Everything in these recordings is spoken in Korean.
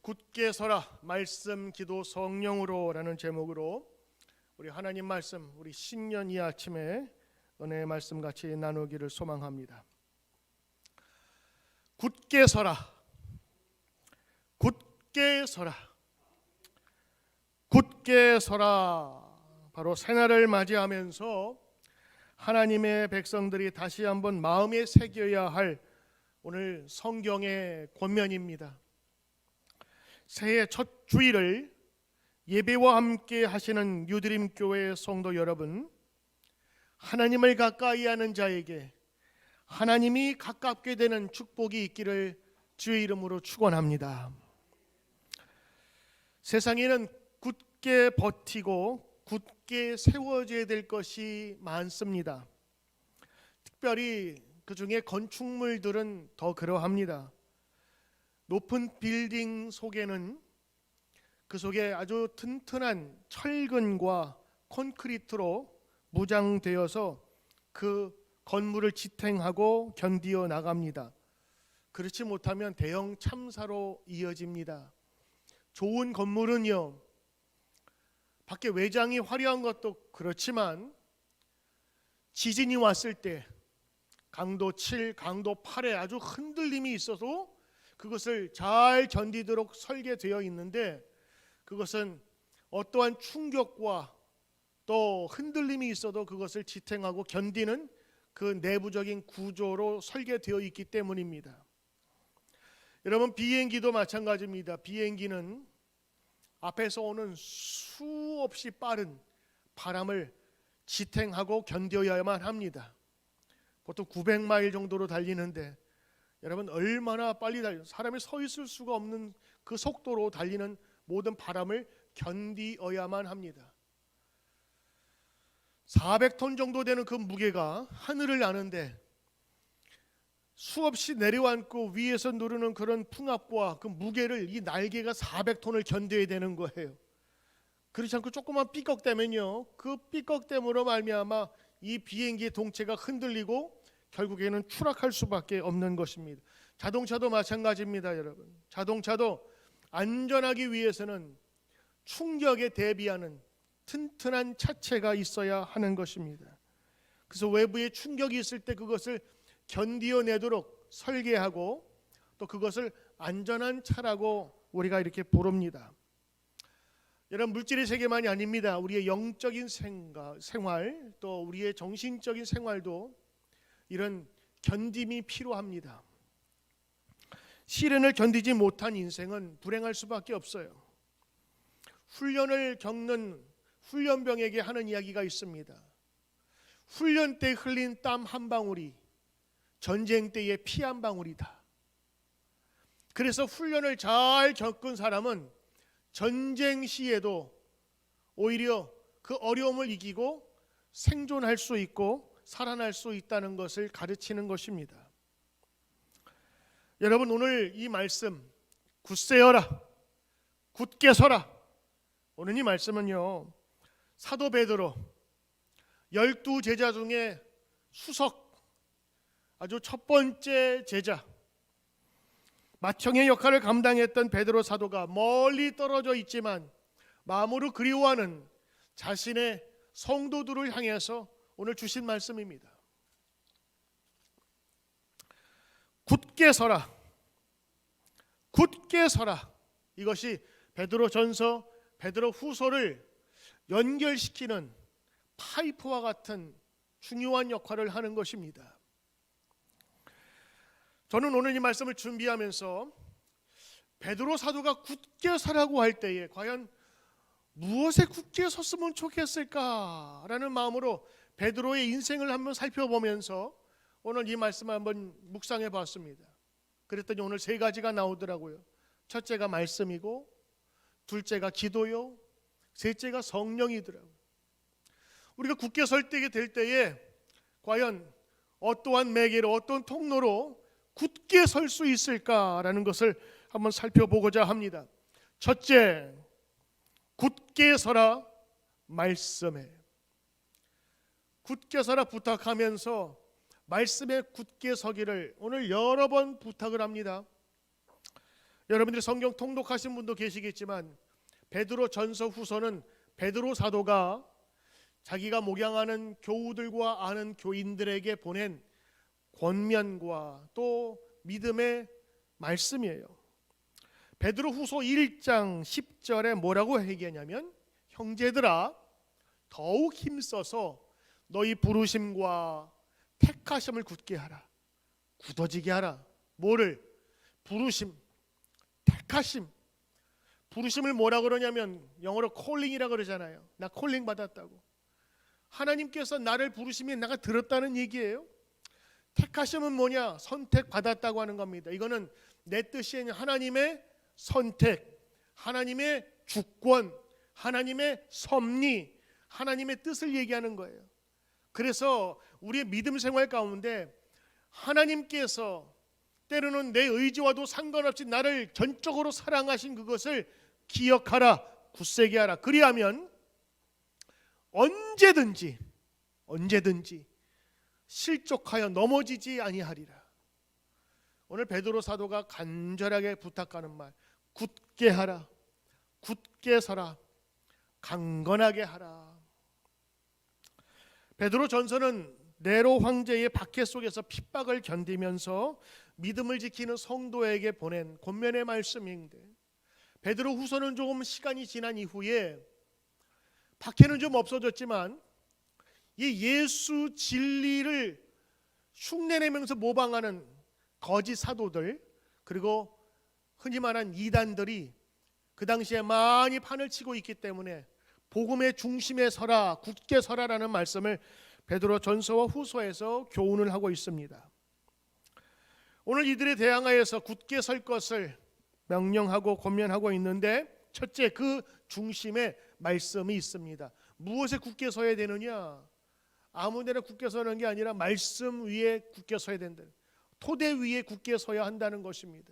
굳게 서라 말씀 기도 성령으로라는 제목으로 우리 하나님 말씀 우리 신년 이 아침에 은혜의 말씀 같이 나누기를 소망합니다. 굳게 서라, 굳게 서라, 굳게 서라. 바로 새날을 맞이하면서 하나님의 백성들이 다시 한번 마음에 새겨야 할 오늘 성경의 권면입니다. 새해 첫 주일을 예배와 함께 하시는 유드림교회 성도 여러분, 하나님을 가까이 하는 자에게 하나님이 가깝게 되는 축복이 있기를 주의 이름으로 축원합니다. 세상에는 굳게 버티고 굳게 세워져야 될 것이 많습니다. 특별히 그 중에 건축물들은 더 그러합니다. 높은 빌딩 속에는 그 속에 아주 튼튼한 철근과 콘크리트로 무장되어서 그 건물을 지탱하고 견디어 나갑니다. 그렇지 못하면 대형 참사로 이어집니다. 좋은 건물은요, 밖에 외장이 화려한 것도 그렇지만 지진이 왔을 때 강도 7, 강도 8에 아주 흔들림이 있어도 그것을 잘 견디도록 설계되어 있는데, 그것은 어떠한 충격과 또 흔들림이 있어도 그것을 지탱하고 견디는 그 내부적인 구조로 설계되어 있기 때문입니다. 여러분, 비행기도 마찬가지입니다. 비행기는 앞에서 오는 수없이 빠른 바람을 지탱하고 견뎌야만 합니다. 보통 900마일 정도로 달리는데 여러분, 얼마나 빨리 사람이 서 있을 수가 없는 그 속도로 달리는 모든 바람을 견디어야만 합니다. 400톤 정도 되는 그 무게가 하늘을 나는데 수없이 내려앉고 위에서 누르는 그런 풍압과 그 무게를 이 날개가 400톤을 견뎌야 되는 거예요. 그렇지 않고 조그만 삐걱대면요, 그 삐걱댐으로 말미암아 이 비행기의 동체가 흔들리고 결국에는 추락할 수밖에 없는 것입니다. 자동차도 마찬가지입니다. 여러분, 자동차도 안전하기 위해서는 충격에 대비하는 튼튼한 차체가 있어야 하는 것입니다. 그래서 외부에 충격이 있을 때 그것을 견디어내도록 설계하고 또 그것을 안전한 차라고 우리가 이렇게 부릅니다. 여러분, 물질의 세계만이 아닙니다. 우리의 영적인 생활 또 우리의 정신적인 생활도 이런 견딤이 필요합니다. 시련을 견디지 못한 인생은 불행할 수밖에 없어요. 훈련을 겪는 훈련병에게 하는 이야기가 있습니다. 훈련 때 흘린 땀 한 방울이 전쟁 때의 피 한 방울이다. 그래서 훈련을 잘 겪은 사람은 전쟁 시에도 오히려 그 어려움을 이기고 생존할 수 있고 살아날 수 있다는 것을 가르치는 것입니다. 여러분, 오늘 이 말씀 굳세어라, 굳게 서라. 오늘 이 말씀은요, 사도 베드로 12제자 중에 수석, 아주 첫 번째 제자, 맏형의 역할을 감당했던 베드로 사도가 멀리 떨어져 있지만 마음으로 그리워하는 자신의 성도들을 향해서 오늘 주신 말씀입니다. 굳게 서라, 굳게 서라. 이것이 베드로전서, 베드로후서를 연결시키는 파이프와 같은 중요한 역할을 하는 것입니다. 저는 오늘 이 말씀을 준비하면서 베드로 사도가 굳게 서라고 할 때에 과연 무엇에 굳게 섰으면 좋겠을까라는 마음으로 베드로의 인생을 한번 살펴보면서 오늘 이 말씀을 한번 묵상해 봤습니다. 그랬더니 오늘 세 가지가 나오더라고요. 첫째가 말씀이고, 둘째가 기도요, 셋째가 성령이더라고요. 우리가 굳게 설득이 될 때에 과연 어떠한 매개로, 어떤 통로로 굳게 설 수 있을까라는 것을 한번 살펴보고자 합니다. 첫째, 굳게 서라 말씀에. 굳게 서라 부탁하면서 말씀에 굳게 서기를 오늘 여러 번 부탁을 합니다. 여러분들이 성경 통독하신 분도 계시겠지만 베드로 전서 후서는 베드로 사도가 자기가 목양하는 교우들과 아는 교인들에게 보낸 권면과 또 믿음의 말씀이에요. 베드로 후서 1장 10절에 뭐라고 얘기하냐면, 형제들아 더욱 힘써서 너희 부르심과 택하심을 굳게 하라. 굳어지게 하라. 뭐를? 부르심, 택하심. 부르심을 뭐라 그러냐면 영어로 콜링이라 그러잖아요. 나 콜링 받았다고. 하나님께서 나를 부르시면 내가 들었다는 얘기예요. 택하심은 뭐냐? 선택받았다고 하는 겁니다. 이거는 내 뜻이 아니라 하나님의 선택, 하나님의 주권, 하나님의 섭리, 하나님의 뜻을 얘기하는 거예요. 그래서 우리의 믿음 생활 가운데 하나님께서 때로는 내 의지와도 상관없이 나를 전적으로 사랑하신 그것을 기억하라, 굳세게 하라. 그리하면 언제든지 실족하여 넘어지지 아니하리라. 오늘 베드로 사도가 간절하게 부탁하는 말, 굳게 하라, 굳게 서라, 강건하게 하라. 베드로 전서는 네로 황제의 박해 속에서 핍박을 견디면서 믿음을 지키는 성도에게 보낸 권면의 말씀인데, 베드로 후서는 조금 시간이 지난 이후에 박해는 좀 없어졌지만 이 예수 진리를 흉내내면서 모방하는 거짓 사도들, 그리고 흔히 말한 이단들이 그 당시에 많이 판을 치고 있기 때문에 복음의 중심에 서라, 굳게 서라라는 말씀을 베드로 전서와 후서에서 교훈을 하고 있습니다. 오늘 이들에 대항하여서 굳게 설 것을 명령하고 권면하고 있는데, 첫째, 그 중심에 말씀이 있습니다. 무엇에 굳게 서야 되느냐? 아무데나 굳게 서는 게 아니라 말씀 위에 굳게 서야 된다. 토대 위에 굳게 서야 한다는 것입니다.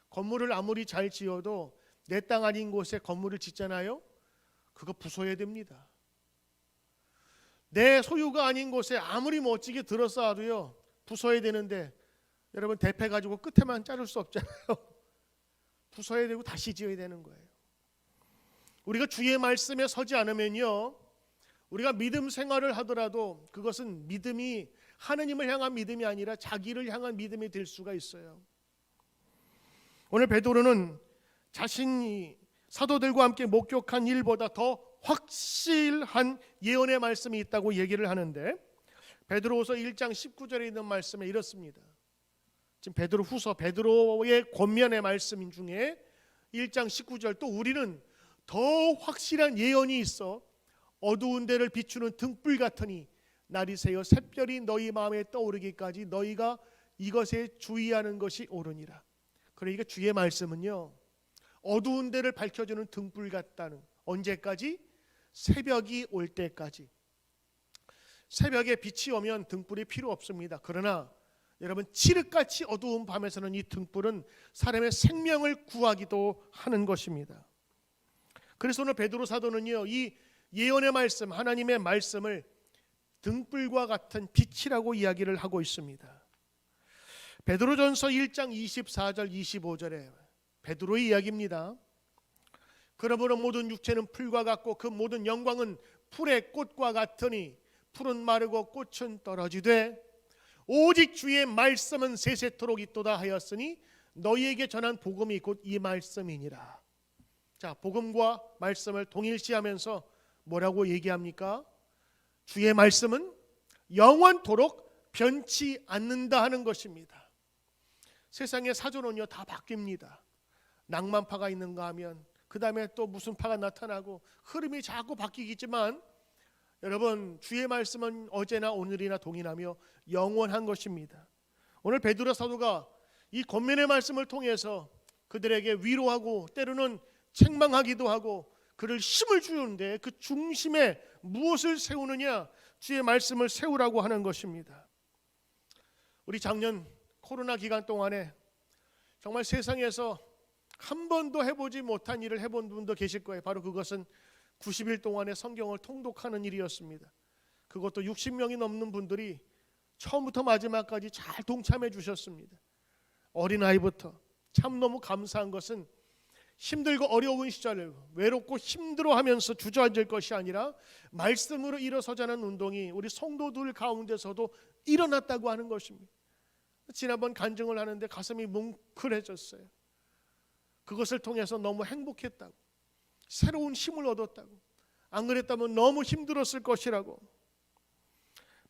건물을 아무리 잘 지어도 내 땅 아닌 곳에 건물을 짓잖아요. 그거 부숴야 됩니다. 내 소유가 아닌 곳에 아무리 멋지게 들어쌓아도요, 부숴야 되는데, 여러분 대패 가지고 끝에만 자를 수 없잖아요. 부숴야 되고 다시 지어야 되는 거예요. 우리가 주의 말씀에 서지 않으면요, 우리가 믿음 생활을 하더라도 그것은 믿음이 하느님을 향한 믿음이 아니라 자기를 향한 믿음이 될 수가 있어요. 오늘 베드로는 자신이 사도들과 함께 목격한 일보다 더 확실한 예언의 말씀이 있다고 얘기를 하는데, 베드로후서 1장 19절에 있는 말씀에 이렇습니다. 지금 베드로 후서, 베드로의 권면의 말씀 중에 1장 19절, 또 우리는 더 확실한 예언이 있어 어두운 데를 비추는 등불 같으니 날이 새어 샛별이 너희 마음에 떠오르기까지 너희가 이것에 주의하는 것이 옳으니라. 그러니까 주의 말씀은요, 어두운 데를 밝혀주는 등불 같다는, 언제까지? 새벽이 올 때까지. 새벽에 빛이 오면 등불이 필요 없습니다. 그러나 여러분, 칠흑같이 어두운 밤에서는 이 등불은 사람의 생명을 구하기도 하는 것입니다. 그래서 오늘 베드로 사도는요, 이 예언의 말씀, 하나님의 말씀을 등불과 같은 빛이라고 이야기를 하고 있습니다. 베드로전서 1장 24절 25절에 베드로의 이야기입니다. 그러므로 모든 육체는 풀과 같고 그 모든 영광은 풀의 꽃과 같으니 풀은 마르고 꽃은 떨어지되 오직 주의 말씀은 세세토록 있도다 하였으니 너희에게 전한 복음이 곧 이 말씀이니라. 자, 복음과 말씀을 동일시하면서 뭐라고 얘기합니까? 주의 말씀은 영원토록 변치 않는다 하는 것입니다. 세상의 사조는요 다 바뀝니다. 낭만파가 있는가 하면 그 다음에 또 무슨 파가 나타나고 흐름이 자꾸 바뀌겠지만, 여러분 주의 말씀은 어제나 오늘이나 동일하며 영원한 것입니다. 오늘 베드로 사도가 이 권면의 말씀을 통해서 그들에게 위로하고 때로는 책망하기도 하고 그를 힘을 주는데, 그 중심에 무엇을 세우느냐? 주의 말씀을 세우라고 하는 것입니다. 우리 작년 코로나 기간 동안에 정말 세상에서 한 번도 해보지 못한 일을 해본 분도 계실 거예요. 바로 그것은 90일 동안의 성경을 통독하는 일이었습니다. 그것도 60명이 넘는 분들이 처음부터 마지막까지 잘 동참해 주셨습니다. 어린아이부터 참 너무 감사한 것은 힘들고 어려운 시절 외롭고 힘들어하면서 주저앉을 것이 아니라 말씀으로 일어서자는 운동이 우리 성도들 가운데서도 일어났다고 하는 것입니다. 지난번 간증을 하는데 가슴이 뭉클해졌어요. 그것을 통해서 너무 행복했다고, 새로운 힘을 얻었다고, 안 그랬다면 너무 힘들었을 것이라고.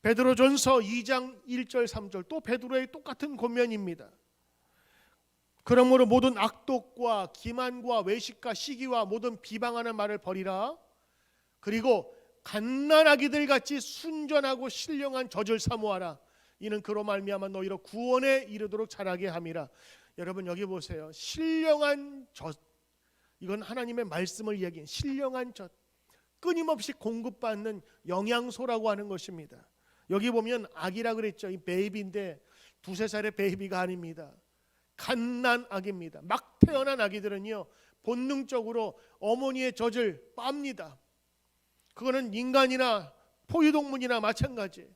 베드로전서 2장 1절 3절 또 베드로의 똑같은 권면입니다. 그러므로 모든 악독과 기만과 외식과 시기와 모든 비방하는 말을 버리라. 그리고 갓난아기들 같이 순전하고 신령한 젖을 사모하라. 이는 그로 말미암아 너희로 구원에 이르도록 자라게 함이라. 여러분 여기 보세요. 신령한 젖, 이건 하나님의 말씀을 이야기한 신령한 젖, 끊임없이 공급받는 영양소라고 하는 것입니다. 여기 보면 아기라 그랬죠. 이 베이비인데 두세 살의 베이비가 아닙니다. 갓난 아기입니다. 막 태어난 아기들은요 본능적으로 어머니의 젖을 빱니다. 그거는 인간이나 포유동물이나 마찬가지예요.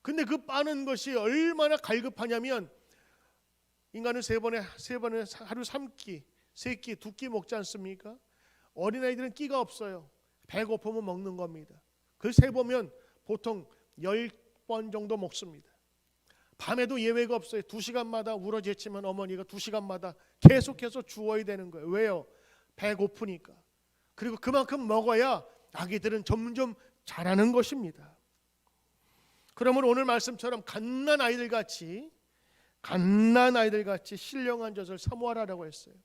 근데 그 빠는 것이 얼마나 갈급하냐면, 인간은 세 번에 하루 3끼, 3끼, 2끼 먹지 않습니까? 어린아이들은 끼가 없어요. 배고프면 먹는 겁니다. 그래서 세보면 보통 10번 정도 먹습니다. 밤에도 예외가 없어요. 2시간마다 울어제치면 어머니가 2시간마다 계속해서 주워야 되는 거예요. 왜요? 배고프니까. 그리고 그만큼 먹어야 아기들은 점점 자라는 것입니다. 그러면 오늘 말씀처럼 갓난 아이들 같이 신령한 젖을 사모하라라고 했어요.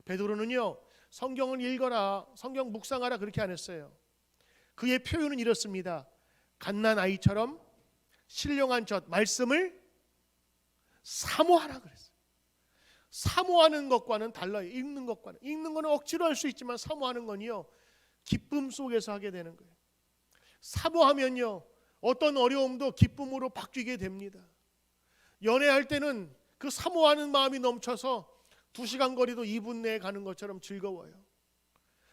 베드로는요 성경을 읽어라, 성경 묵상하라 그렇게 안 했어요. 그의 표현은 이렇습니다. 갓난 아이처럼 신령한 젖, 말씀을 사모하라 그랬어요. 사모하는 것과는 달라요. 읽는 것과는. 읽는 거는 억지로 할 수 있지만 사모하는 건요 기쁨 속에서 하게 되는 거예요. 사모하면요 어떤 어려움도 기쁨으로 바뀌게 됩니다. 연애할 때는 그 사모하는 마음이 넘쳐서 2시간 거리도 2분 내에 가는 것처럼 즐거워요.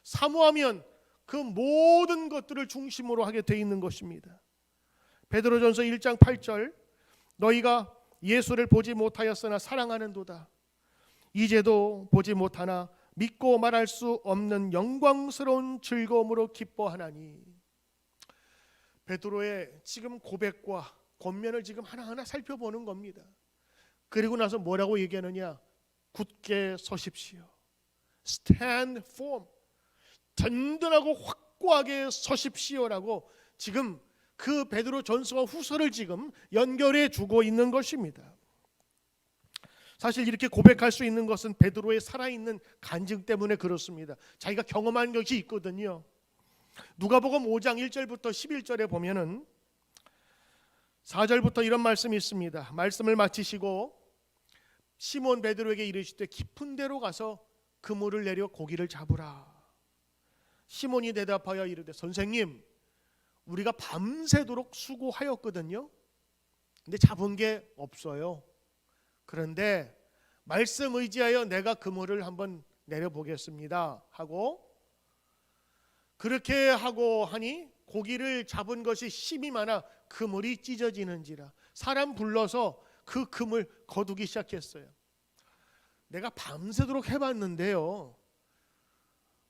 사모하면 그 모든 것들을 중심으로 하게 돼 있는 것입니다. 베드로전서 1장 8절 너희가 예수를 보지 못하였으나 사랑하는도다. 이제도 보지 못하나 믿고 말할 수 없는 영광스러운 즐거움으로 기뻐하나니. 베드로의 지금 고백과 권면을 지금 하나하나 살펴보는 겁니다. 그리고 나서 뭐라고 얘기하느냐? 굳게 서십시오. Stand firm. 든든하고 확고하게 서십시오라고 지금 그 베드로 전서와 후서를 지금 연결해 주고 있는 것입니다. 사실 이렇게 고백할 수 있는 것은 베드로의 살아있는 간증 때문에 그렇습니다. 자기가 경험한 것이 있거든요. 누가복음 5장 1절부터 11절에 보면은 4절부터 이런 말씀이 있습니다. 말씀을 마치시고 시몬 베드로에게 이르시되 깊은 데로 가서 그물을 내려 고기를 잡으라. 시몬이 대답하여 이르되 선생님 우리가 밤새도록 수고하였거든요. 근데 잡은 게 없어요. 그런데 말씀 의지하여 내가 그물을 한번 내려보겠습니다 하고 그렇게 하고 하니 고기를 잡은 것이 심이 많아 그물이 찢어지는지라. 사람 불러서 그 그물 거두기 시작했어요. 내가 밤새도록 해봤는데요.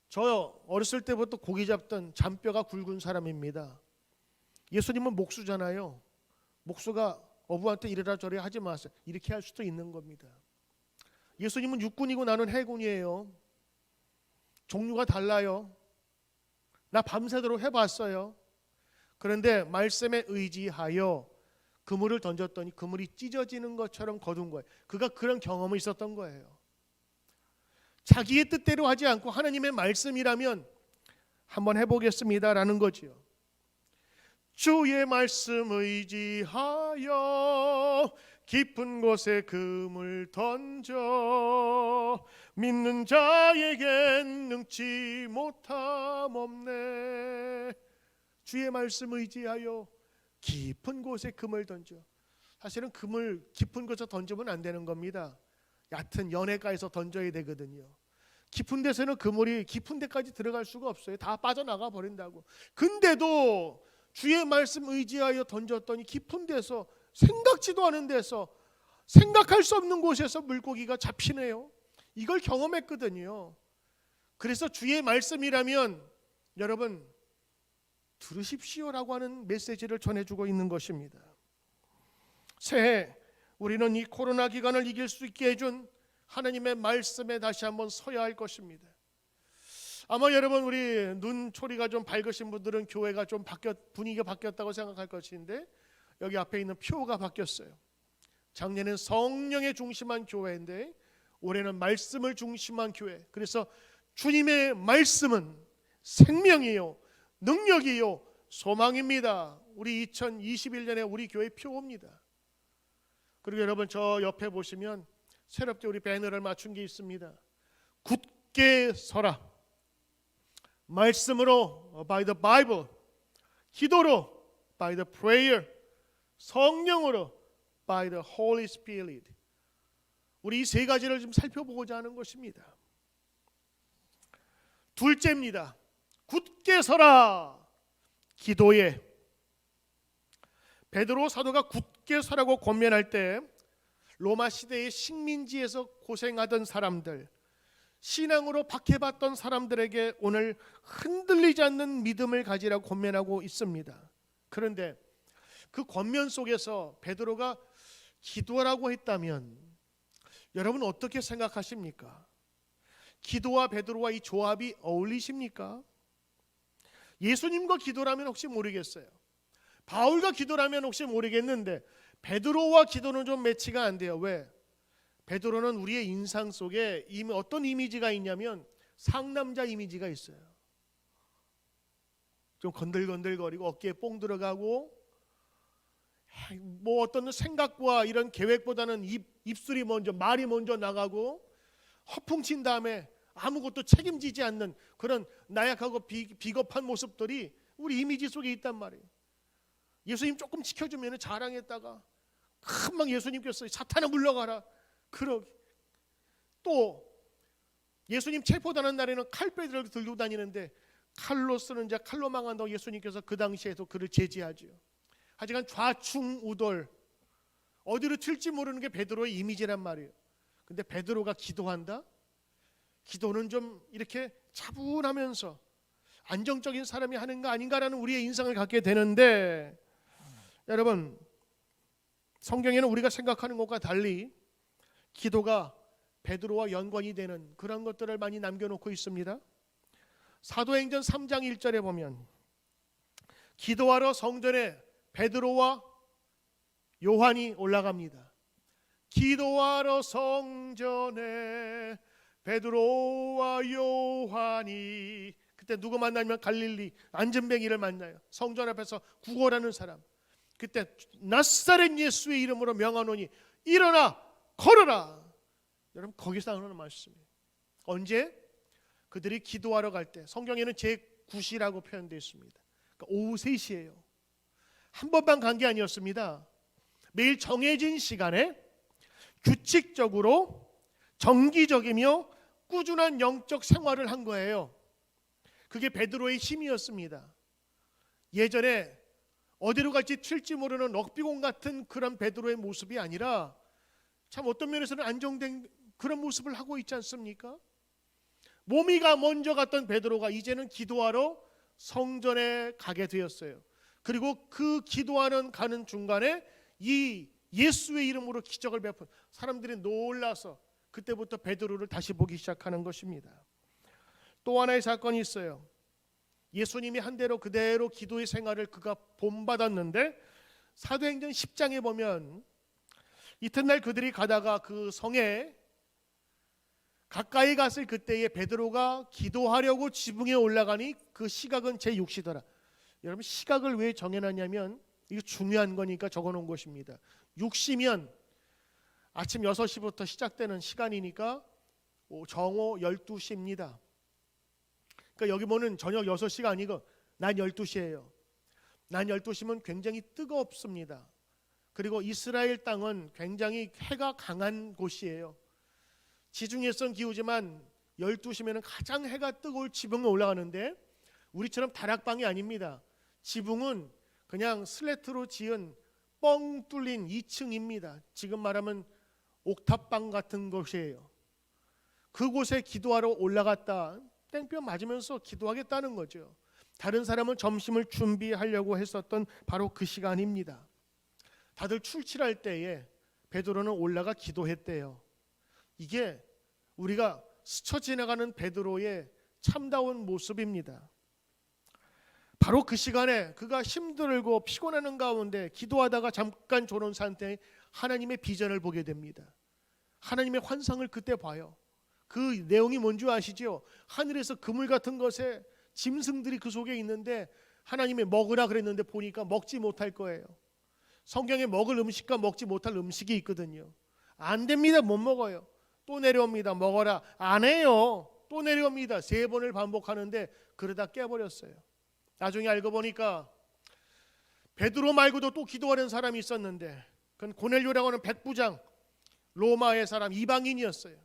저 어렸을 때부터 고기 잡던 잔뼈가 굵은 사람입니다. 예수님은 목수잖아요. 목수가 어부한테 이래라 저래라 하지 마세요. 이렇게 할 수도 있는 겁니다. 예수님은 육군이고 나는 해군이에요. 종류가 달라요. 나 밤새도록 해봤어요. 그런데 말씀에 의지하여 그물을 던졌더니 그물이 찢어지는 것처럼 거둔 거예요. 그가 그런 경험이 있었던 거예요. 자기의 뜻대로 하지 않고 하나님의 말씀이라면 한번 해보겠습니다라는 거지요. 주의 말씀 의지하여 깊은 곳에 그물 던져 믿는 자에겐 능치 못함 없네. 주의 말씀 의지하여 깊은 곳에 그물 던져. 사실은 그물 깊은 곳에 던지면 안 되는 겁니다. 얕은 연해가에서 던져야 되거든요. 깊은 데서는 그물이 깊은 데까지 들어갈 수가 없어요. 다 빠져나가 버린다고. 근데도 주의 말씀 의지하여 던졌더니 깊은 데서 생각지도 않은 데서 생각할 수 없는 곳에서 물고기가 잡히네요. 이걸 경험했거든요. 그래서 주의 말씀이라면 여러분 들으십시오라고 하는 메시지를 전해주고 있는 것입니다. 새해 우리는 이 코로나 기간을 이길 수 있게 해준 하나님의 말씀에 다시 한번 서야 할 것입니다. 아마 여러분 우리 눈초리가 좀 밝으신 분들은 교회가 좀 분위기가 바뀌었다고 생각할 것인데 여기 앞에 있는 표가 바뀌었어요. 작년엔 성령의 중심한 교회인데 올해는 말씀을 중심한 교회. 그래서 주님의 말씀은 생명이요 능력이요 소망입니다. 우리 2021년에 우리 교회 표입니다. 그리고 여러분 저 옆에 보시면 새롭게 우리 배너를 맞춘 게 있습니다. 굳게 서라. 말씀으로 by the Bible, 기도로 by the prayer, 성령으로 by the Holy Spirit. 우리 이 세 가지를 좀 살펴보고자 하는 것입니다. 둘째입니다. 굳게 서라. 기도에. 베드로 사도가 굳게 서라고 권면할 때 로마 시대의 식민지에서 고생하던 사람들, 신앙으로 박해받던 사람들에게 오늘 흔들리지 않는 믿음을 가지라고 권면하고 있습니다. 그런데 그 권면 속에서 베드로가 기도하라고 했다면 여러분 어떻게 생각하십니까? 기도와 베드로와 이 조합이 어울리십니까? 예수님과 기도라면 혹시 모르겠어요. 바울과 기도라면 혹시 모르겠는데 베드로와 기도는 좀 매치가 안 돼요. 왜? 베드로는 우리의 인상 속에 이미 어떤 이미지가 있냐면 상남자 이미지가 있어요. 좀 건들건들거리고 어깨에 뽕 들어가고 뭐 어떤 생각과 이런 계획보다는 입술이 먼저 말이 먼저 나가고 허풍친 다음에 아무것도 책임지지 않는 그런 나약하고 비겁한 모습들이 우리 이미지 속에 있단 말이에요. 예수님 조금 지켜주면 자랑했다가 금방 예수님께서 사탄아 물러가라. 그러기. 또 예수님 체포당한 날에는 칼빼기를 들고 다니는데 칼로 쓰는 자 칼로 망한다고 예수님께서 그 당시에도 그를 제지하죠. 하지만 좌충우돌 어디로 튈지 모르는 게 베드로의 이미지란 말이에요. 근데 베드로가 기도한다? 기도는 좀 이렇게 차분하면서 안정적인 사람이 하는 거 아닌가라는 우리의 인상을 갖게 되는데 여러분 성경에는 우리가 생각하는 것과 달리 기도가 베드로와 연관이 되는 그런 것들을 많이 남겨놓고 있습니다. 사도행전 3장 1절에 보면 기도하러 성전에 베드로와 요한이 올라갑니다. 기도하러 성전에 베드로와 요한이. 그때 누구 만나면 갈릴리 안전뱅이를 만나요. 성전 앞에서 구걸하는 사람. 그때 나사렛 예수의 이름으로 명하노니 일어나 걸어라. 여러분 거기서 나오는 말씀이에요. 언제? 그들이 기도하러 갈 때. 성경에는 제9시라고 표현되어 있습니다. 그러니까 오후 3시예요. 한 번만 간 게 아니었습니다. 매일 정해진 시간에 규칙적으로 정기적이며 꾸준한 영적 생활을 한 거예요. 그게 베드로의 힘이었습니다. 예전에 어디로 갈지 튈지 모르는 럭비공 같은 그런 베드로의 모습이 아니라 참 어떤 면에서는 안정된 그런 모습을 하고 있지 않습니까? 몸이가 먼저 갔던 베드로가 이제는 기도하러 성전에 가게 되었어요. 그리고 그 기도하는 가는 중간에 이 예수의 이름으로 기적을 베푼 사람들이 놀라서 그때부터 베드로를 다시 보기 시작하는 것입니다. 또 하나의 사건이 있어요. 예수님이 한 대로 그대로 기도의 생활을 그가 본받았는데 사도행전 10장에 보면 이튿날 그들이 가다가 그 성에 가까이 갔을 그때에 베드로가 기도하려고 지붕에 올라가니 그 시각은 제6시더라. 여러분 시각을 왜 정해놨냐면 이거 중요한 거니까 적어놓은 것입니다. 6시면 아침 6시부터 시작되는 시간이니까 정오 12시입니다. 그러니까 여기 보는 저녁 6시가 아니고 낮 12시예요. 낮 12시면 굉장히 뜨겁습니다. 그리고 이스라엘 땅은 굉장히 해가 강한 곳이에요. 지중해성 기후지만 12시면 가장 해가 뜨거울 지붕에 올라가는데 우리처럼 다락방이 아닙니다. 지붕은 그냥 슬래트로 지은 뻥 뚫린 2층입니다. 지금 말하면 옥탑방 같은 곳이에요. 그곳에 기도하러 올라갔다 땡볕 맞으면서 기도하겠다는 거죠. 다른 사람은 점심을 준비하려고 했었던 바로 그 시간입니다. 다들 출출할 때에 베드로는 올라가 기도했대요. 이게 우리가 스쳐 지나가는 베드로의 참다운 모습입니다. 바로 그 시간에 그가 힘들고 피곤하는 가운데 기도하다가 잠깐 졸은 상태에 하나님의 비전을 보게 됩니다. 하나님의 환상을 그때 봐요. 그 내용이 뭔지 아시죠? 하늘에서 그물 같은 것에 짐승들이 그 속에 있는데 하나님이 먹으라 그랬는데 보니까 먹지 못할 거예요. 성경에 먹을 음식과 먹지 못할 음식이 있거든요. 안 됩니다. 못 먹어요. 또 내려옵니다. 먹어라. 안 해요. 또 내려옵니다. 3번을 반복하는데 그러다 깨버렸어요. 나중에 알고 보니까 베드로 말고도 또 기도하는 사람이 있었는데 그건 고넬료라고 하는 백부장, 로마의 사람, 이방인이었어요.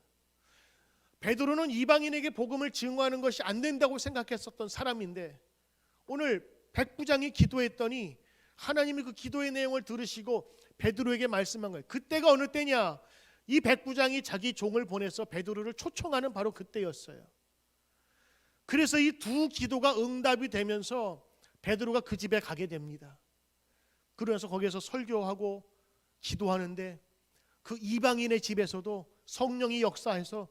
베드로는 이방인에게 복음을 증거하는 것이 안 된다고 생각했었던 사람인데 오늘 백부장이 기도했더니 하나님이 그 기도의 내용을 들으시고 베드로에게 말씀한 거예요. 그때가 어느 때냐? 이 백부장이 자기 종을 보내서 베드로를 초청하는 바로 그때였어요. 그래서 이 두 기도가 응답이 되면서 베드로가 그 집에 가게 됩니다. 그러면서 거기에서 설교하고 기도하는데 그 이방인의 집에서도 성령이 역사해서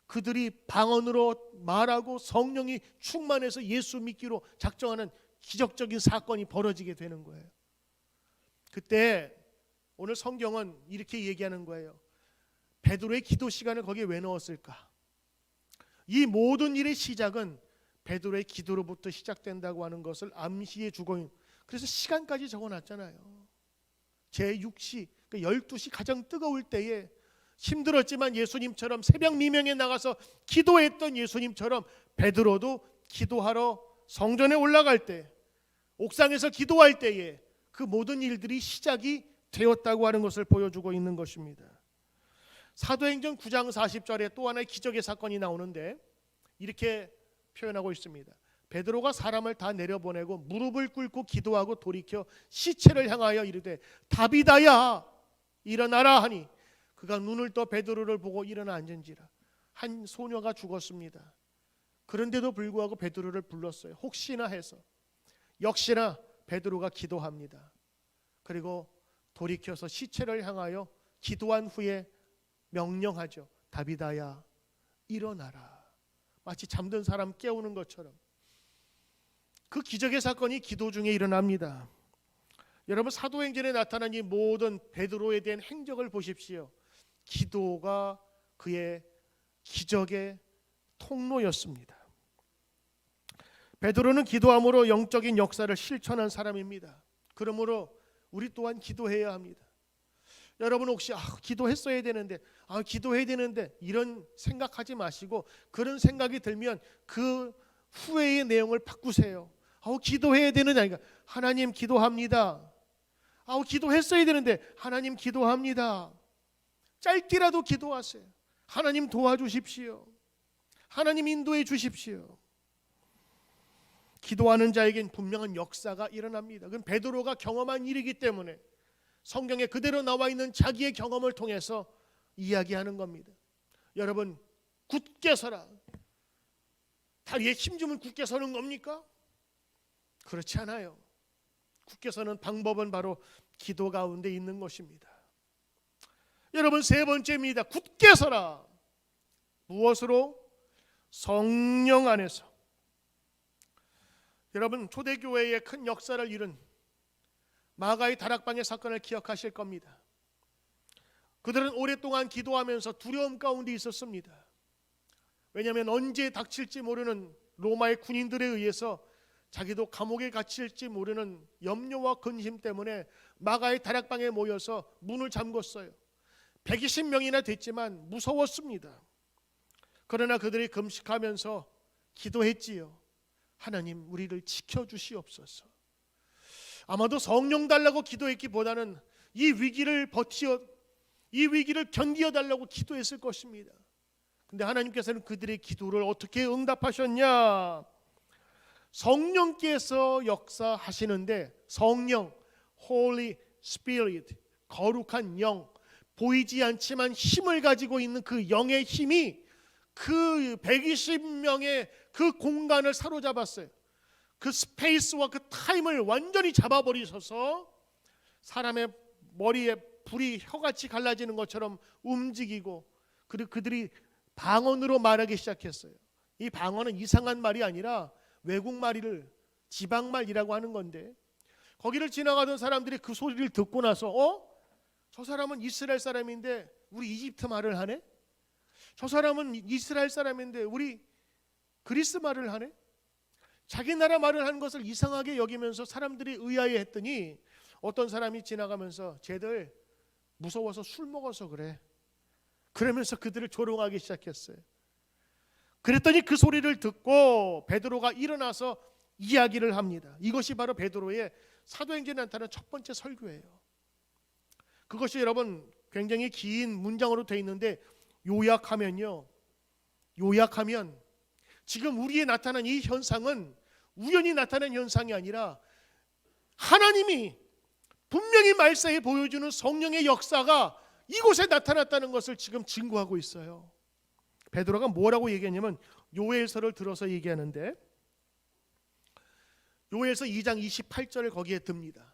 그들이 방언으로 말하고 성령이 충만해서 예수 믿기로 작정하는 기적적인 사건이 벌어지게 되는 거예요. 그때 오늘 성경은 이렇게 얘기하는 거예요. 베드로의 기도 시간을 거기에 왜 넣었을까? 이 모든 일의 시작은 베드로의 기도로부터 시작된다고 하는 것을 암시해 주고, 그래서 시간까지 적어놨잖아요. 제6시, 그러니까 12시 가장 뜨거울 때에 힘들었지만 예수님처럼 새벽 미명에 나가서 기도했던 예수님처럼 베드로도 기도하러 성전에 올라갈 때, 옥상에서 기도할 때에 그 모든 일들이 시작이 되었다고 하는 것을 보여주고 있는 것입니다. 사도행전 9장 40절에 또 하나의 기적의 사건이 나오는데 이렇게 표현하고 있습니다. 베드로가 사람을 다 내려보내고 무릎을 꿇고 기도하고 돌이켜 시체를 향하여 이르되 다비다야 일어나라 하니 그가 눈을 떠 베드로를 보고 일어나 앉은지라. 한 소녀가 죽었습니다. 그런데도 불구하고 베드로를 불렀어요. 혹시나 해서. 역시나 베드로가 기도합니다. 그리고 돌이켜서 시체를 향하여 기도한 후에 명령하죠. 다비다야 일어나라. 마치 잠든 사람 깨우는 것처럼 그 기적의 사건이 기도 중에 일어납니다. 여러분 사도행전에 나타난 이 모든 베드로에 대한 행적을 보십시오. 기도가 그의 기적의 통로였습니다. 베드로는 기도함으로 영적인 역사를 실천한 사람입니다. 그러므로 우리 또한 기도해야 합니다. 여러분 혹시 기도했어야 되는데 기도해야 되는데 이런 생각하지 마시고 그런 생각이 들면 그 후회의 내용을 바꾸세요. 기도해야 되는 아니까 하나님 기도합니다. 기도했어야 되는데 하나님 기도합니다. 짧게라도 기도하세요. 하나님 도와주십시오. 하나님 인도해 주십시오. 기도하는 자에겐 분명한 역사가 일어납니다. 그건 베드로가 경험한 일이기 때문에 성경에 그대로 나와 있는 자기의 경험을 통해서 이야기하는 겁니다. 여러분 굳게 서라. 다리에 힘 주면 굳게 서는 겁니까? 그렇지 않아요. 굳게 서는 방법은 바로 기도 가운데 있는 것입니다. 여러분 세 번째입니다. 굳게 서라. 무엇으로? 성령 안에서. 여러분 초대교회의 큰 역사를 이룬 마가의 다락방의 사건을 기억하실 겁니다. 그들은 오랫동안 기도하면서 두려움 가운데 있었습니다. 왜냐하면 언제 닥칠지 모르는 로마의 군인들에 의해서 자기도 감옥에 갇힐지 모르는 염려와 근심 때문에 마가의 다락방에 모여서 문을 잠궜어요. 120명이나 됐지만 무서웠습니다. 그러나 그들이 금식하면서 기도했지요. 하나님 우리를 지켜주시옵소서. 아마도 성령 달라고 기도했기보다는 이 위기를 견디어달라고 기도했을 것입니다. 근데 하나님께서는 그들의 기도를 어떻게 응답하셨냐? 성령께서 역사하시는데 성령, Holy Spirit, 거룩한 영, 보이지 않지만 힘을 가지고 있는 그 영의 힘이 그 120명의 그 공간을 사로잡았어요. 그 스페이스와 그 타임을 완전히 잡아버리셔서 사람의 머리에 불이 혀같이 갈라지는 것처럼 움직이고, 그리고 그들이 방언으로 말하기 시작했어요. 이 방언은 이상한 말이 아니라 외국 말을 지방말이라고 하는 건데, 거기를 지나가던 사람들이 그 소리를 듣고 나서 저 사람은 이스라엘 사람인데 우리 이집트 말을 하네? 저 사람은 이스라엘 사람인데 우리 그리스 말을 하네? 자기 나라 말을 하는 것을 이상하게 여기면서 사람들이 의아해했더니 어떤 사람이 지나가면서 쟤들 무서워서 술 먹어서 그래, 그러면서 그들을 조롱하기 시작했어요. 그랬더니 그 소리를 듣고 베드로가 일어나서 이야기를 합니다. 이것이 바로 베드로의 사도행전에 나타나는 첫 번째 설교예요. 그것이 여러분 굉장히 긴 문장으로 되어 있는데 요약하면 지금 우리에 나타난 이 현상은 우연히 나타난 현상이 아니라 하나님이 분명히 말세에 보여주는 성령의 역사가 이곳에 나타났다는 것을 지금 증거하고 있어요. 베드로가 뭐라고 얘기했냐면 요엘서를 들어서 얘기하는데, 요엘서 2장 28절을 거기에 듭니다.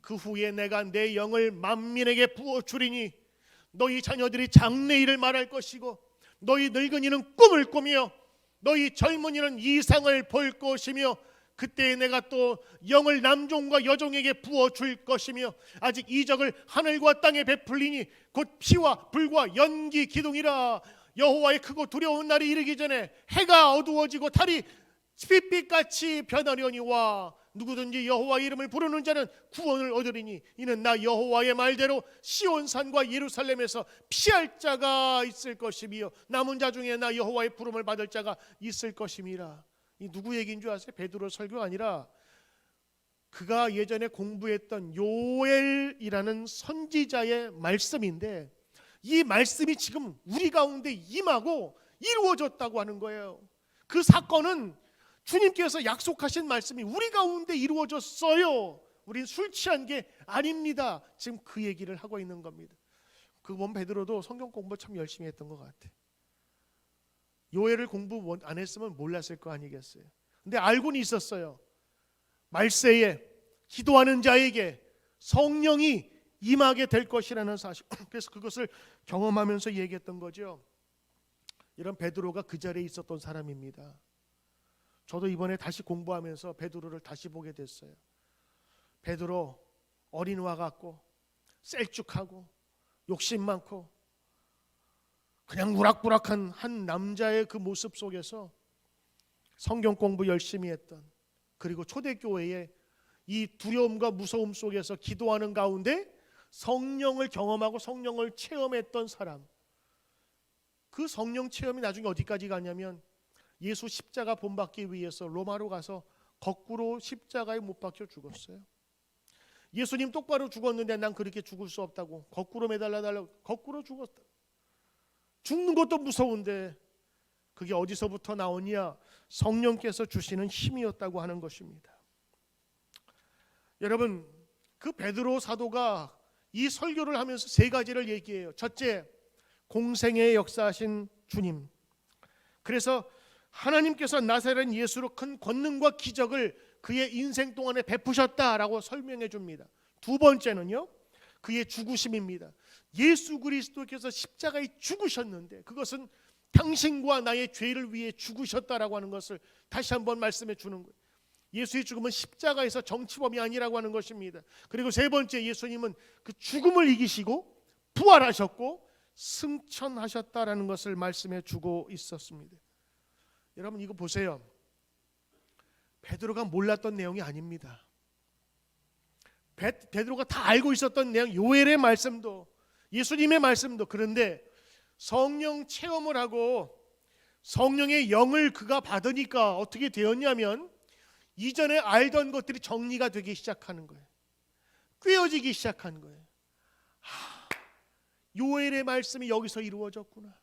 그 후에 내가 내 영을 만민에게 부어주리니 너희 자녀들이 장래일을 말할 것이고 너희 늙은이는 꿈을 꾸며 너희 젊은이는 이상을 볼 것이며 그때 내가 또 영을 남종과 여종에게 부어줄 것이며 아직 이적을 하늘과 땅에 베풀리니 곧 피와 불과 연기 기둥이라. 여호와의 크고 두려운 날이 이르기 전에 해가 어두워지고 달이 핏빛같이 변하려니와 누구든지 여호와 이름을 부르는 자는 구원을 얻으리니 이는 나 여호와의 말대로 시온산과 예루살렘에서 피할 자가 있을 것이며 남은 자 중에 나 여호와의 부름을 받을 자가 있을 것임이라. 이 누구 얘기인 줄 아세요? 베드로 설교가 아니라 그가 예전에 공부했던 요엘이라는 선지자의 말씀인데, 이 말씀이 지금 우리 가운데 임하고 이루어졌다고 하는 거예요. 그 사건은 주님께서 약속하신 말씀이 우리 가운데 이루어졌어요. 우린 술 취한 게 아닙니다. 지금 그 얘기를 하고 있는 겁니다. 그 보면 베드로도 성경 공부 참 열심히 했던 것 같아. 요엘을 공부 안 했으면 몰랐을 거 아니겠어요. 근데 알고는 있었어요. 말세에 기도하는 자에게 성령이 임하게 될 것이라는 사실. 그래서 그것을 경험하면서 얘기했던 거죠. 이런 베드로가 그 자리에 있었던 사람입니다. 저도 이번에 다시 공부하면서 베드로를 다시 보게 됐어요. 베드로 어린이와 같고 셀쭉하고 욕심 많고 그냥 우락부락한 한 남자의 그 모습 속에서 성경 공부 열심히 했던, 그리고 초대교회에 이 두려움과 무서움 속에서 기도하는 가운데 성령을 경험하고 성령을 체험했던 사람. 그 성령 체험이 나중에 어디까지 가냐면 예수 십자가 본받기 위해서 로마로 가서 거꾸로 십자가에 못 박혀 죽었어요. 예수님 똑바로 죽었는데 난 그렇게 죽을 수 없다고 거꾸로 매달려달라고 거꾸로 죽었다. 죽는 것도 무서운데 그게 어디서부터 나오냐? 성령께서 주시는 힘이었다고 하는 것입니다. 여러분, 그 베드로 사도가 이 설교를 하면서 세 가지를 얘기해요. 첫째, 공생의 역사하신 주님. 그래서 하나님께서 나사렛 예수로 큰 권능과 기적을 그의 인생 동안에 베푸셨다라고 설명해 줍니다. 두 번째는요, 그의 죽으심입니다. 예수 그리스도께서 십자가에 죽으셨는데 그것은 당신과 나의 죄를 위해 죽으셨다라고 하는 것을 다시 한번 말씀해 주는 거예요. 예수의 죽음은 십자가에서 정치범이 아니라고 하는 것입니다. 그리고 세 번째, 예수님은 그 죽음을 이기시고 부활하셨고 승천하셨다라는 것을 말씀해 주고 있었습니다. 여러분, 이거 보세요. 베드로가 몰랐던 내용이 아닙니다. 베드로가 다 알고 있었던 내용, 요엘의 말씀도 예수님의 말씀도. 그런데 성령 체험을 하고 성령의 영을 그가 받으니까 어떻게 되었냐면 이전에 알던 것들이 정리가 되기 시작하는 거예요. 꿰어지기 시작한 거예요. 요엘의 말씀이 여기서 이루어졌구나.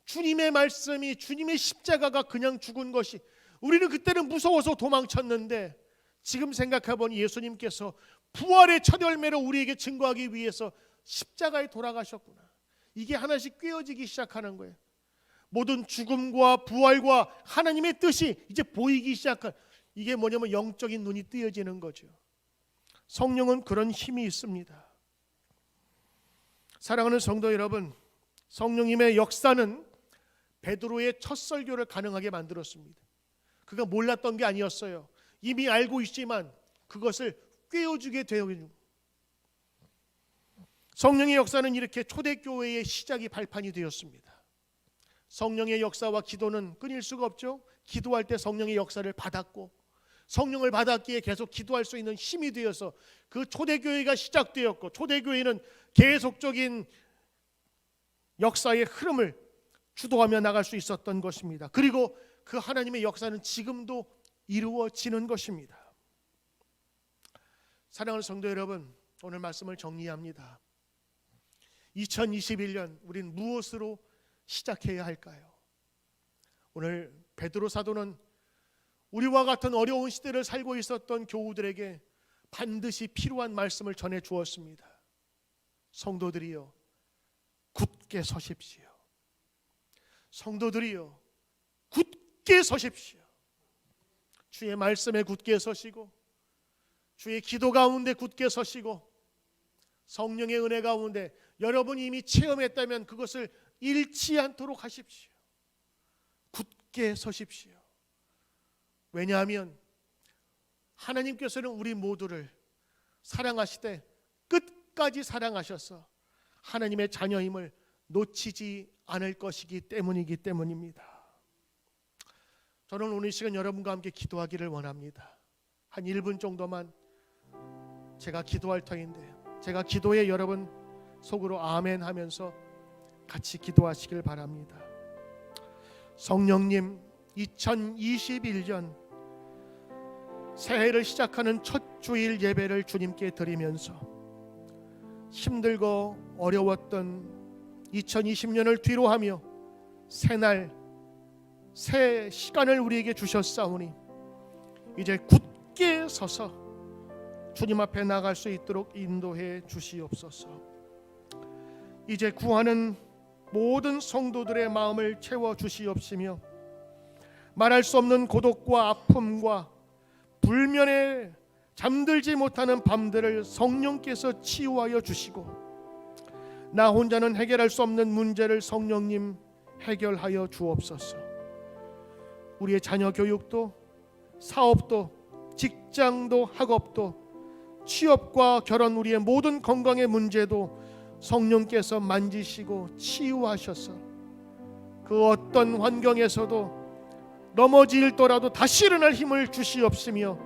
주님의 말씀이, 주님의 십자가가 그냥 죽은 것이, 우리는 그때는 무서워서 도망쳤는데 지금 생각해보니 예수님께서 부활의 첫 열매로 우리에게 증거하기 위해서 십자가에 돌아가셨구나. 이게 하나씩 꿰어지기 시작하는 거예요. 모든 죽음과 부활과 하나님의 뜻이 이제 보이기 시작한, 이게 뭐냐면 영적인 눈이 뜨여지는 거죠. 성령은 그런 힘이 있습니다. 사랑하는 성도 여러분, 성령님의 역사는 베드로의 첫 설교를 가능하게 만들었습니다. 그가 몰랐던 게 아니었어요. 이미 알고 있지만 그것을 꿰어주게 되어 있는 거예요. 성령의 역사는 이렇게 초대교회의 시작이 발판이 되었습니다. 성령의 역사와 기도는 끊일 수가 없죠. 기도할 때 성령의 역사를 받았고 성령을 받았기에 계속 기도할 수 있는 힘이 되어서 그 초대교회가 시작되었고, 초대교회는 계속적인 역사의 흐름을 주도하며 나갈 수 있었던 것입니다. 그리고 그 하나님의 역사는 지금도 이루어지는 것입니다. 사랑하는 성도 여러분, 오늘 말씀을 정리합니다. 2021년 우린 무엇으로 시작해야 할까요? 오늘 베드로 사도는 우리와 같은 어려운 시대를 살고 있었던 교우들에게 반드시 필요한 말씀을 전해 주었습니다. 성도들이여 굳게 서십시오. 성도들이여 굳게 서십시오. 주의 말씀에 굳게 서시고 주의 기도 가운데 굳게 서시고 성령의 은혜 가운데 여러분이 이미 체험했다면 그것을 잃지 않도록 하십시오. 굳게 서십시오. 왜냐하면 하나님께서는 우리 모두를 사랑하시되 끝까지 사랑하셔서 하나님의 자녀임을 놓치지 않을 것이기 때문입니다. 저는 오늘 이 시간 여러분과 함께 기도하기를 원합니다. 한 1분 정도만 제가 기도할 터인데, 제가 기도에 여러분 속으로 아멘 하면서 같이 기도하시길 바랍니다. 성령님, 2021년 새해를 시작하는 첫 주일 예배를 주님께 드리면서 힘들고 어려웠던 2020년을 뒤로하며 새날 새 시간을 우리에게 주셨사오니 이제 굳게 서서 주님 앞에 나갈 수 있도록 인도해 주시옵소서. 이제 구하는 모든 성도들의 마음을 채워 주시옵시며 말할 수 없는 고독과 아픔과 불면에 잠들지 못하는 밤들을 성령께서 치유하여 주시고, 나 혼자는 해결할 수 없는 문제를 성령님 해결하여 주옵소서. 우리의 자녀 교육도, 사업도, 직장도, 학업도, 취업과 결혼, 우리의 모든 건강의 문제도 성령께서 만지시고 치유하셔서 그 어떤 환경에서도 넘어질더라도 다시 일어날 힘을 주시옵시며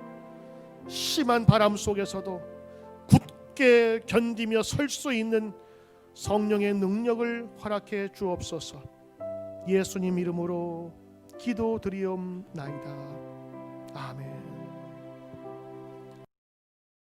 심한 바람 속에서도 굳게 견디며 설 수 있는 성령의 능력을 허락해 주옵소서. 예수님 이름으로 기도드리옵나이다. 아멘.